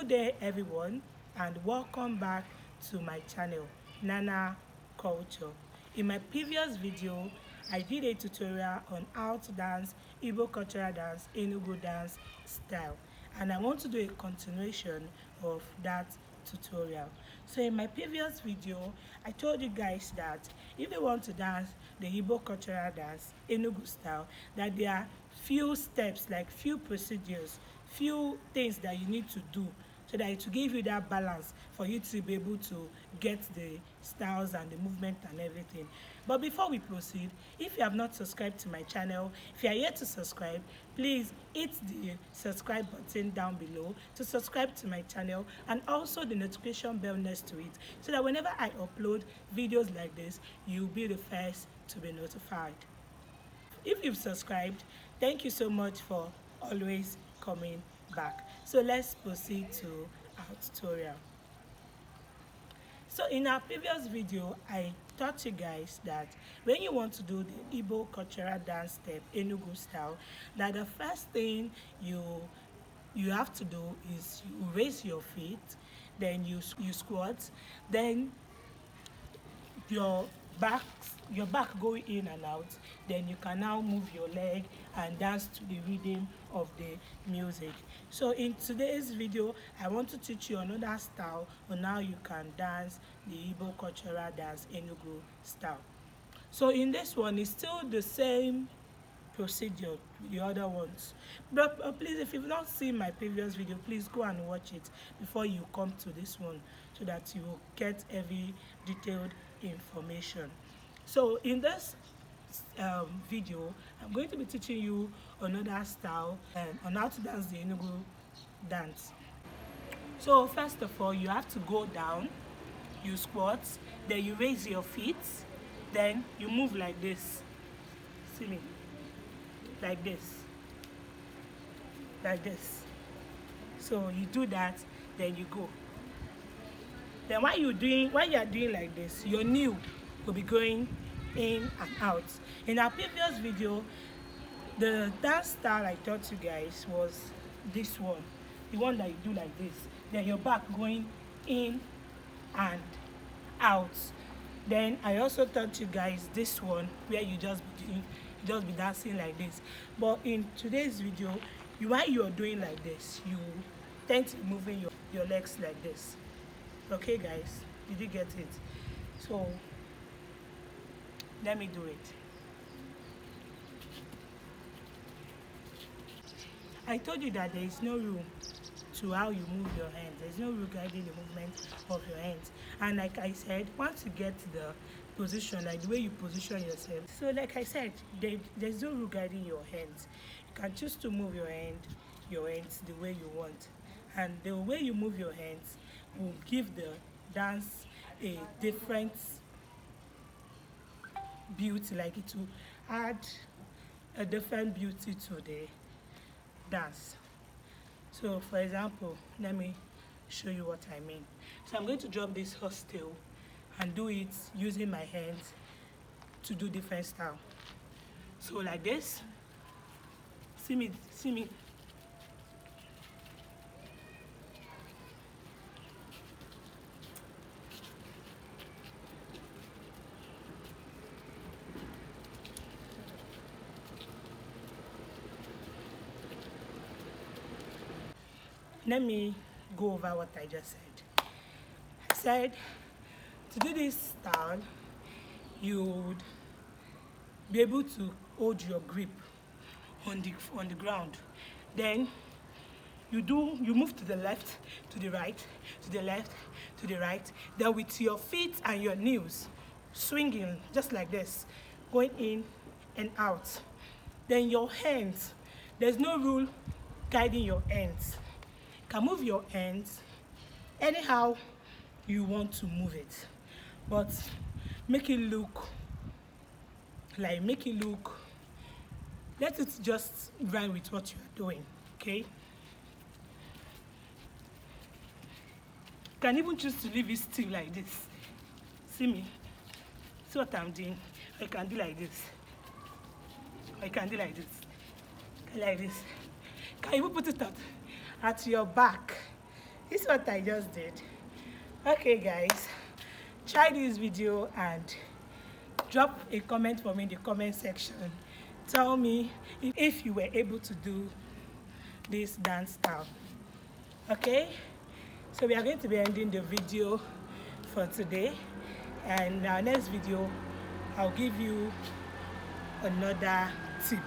Good day everyone, and welcome back to my channel Nana Culture. In my previous video I did a tutorial on how to dance Igbo cultural dance, Enugu dance style, and I want to do a continuation of that tutorial. So in my previous video I told you guys that if you want to dance the Igbo cultural dance Enugu style, that there are few steps, like few procedures, few things that you need to do so that it will give you that balance for you to be able to get the styles and the movement and everything. But before we proceed, if you have not subscribed to my channel, if you are yet to subscribe, please hit the subscribe button down below to subscribe to my channel, and also the notification bell next to it, so that whenever I upload videos like this, you'll be the first to be notified. If you've subscribed, thank you so much for always coming back. So let's proceed to our tutorial. So in our previous video I taught you guys that when you want to do the Igbo cultural dance step Enugu style, that the first thing you have to do is you raise your feet, then you squat, then your back go in and out, then you can now move your leg and dance to the rhythm of the music. So in today's video I want to teach you another style on how you can dance the Igbo cultural dance Enugu style. So in this one it's still the same procedure with the other ones, but please, if you've not seen my previous video, please go and watch it before you come to this one, so that you will get every detailed information. So in this video I'm going to be teaching you another style on how to dance the Enugu dance. So first of all, you have to go down, you squat, then you raise your feet, then you move like this. See me? Like this, like this. So you do that, then you go. Then while you are doing like this, your knee will be going in and out. In our previous video, the dance style I taught you guys was this one, the one that you do like this, then your back going in and out. Then I also taught you guys this one, where you just be dancing like this. But in today's video, while you are doing like this, you tend to be moving your legs like this. Okay guys, did you get it? So let me do it. I told you that there is no rule to how you move your hands. There's no rule guiding the movement of your hands. And like I said, once you get the position, like the way you position yourself, so like I said, there's no rule guiding your hands. You can choose to move your hands the way you want, and the way you move your hands will give the dance a different beauty, like it will add a different beauty to the dance. So for example, let me show you what I mean. So I'm going to drop this horse tail and do it using my hands to do different style. So like this. See me. Let me go over what I just said. I said to do this style, you would be able to hold your grip on the ground. Then you move to the left, to the right, to the left, to the right. Then with your feet and your knees swinging just like this, going in and out. Then your hands, there's no rule guiding your hands. You can move your hands anyhow you want to move it, but make it look, let it just rhyme with what you are doing. Okay, you can even choose to leave it still like this. See me? See what I'm doing? I can do like this, I can do like this, like this. Can even put it at your back, This is what I just did. Okay guys, try this video and drop a comment for me in the comment section. Tell me if you were able to do this dance style. Okay, so we are going to be ending the video for today, and in our next video I'll give you another tip.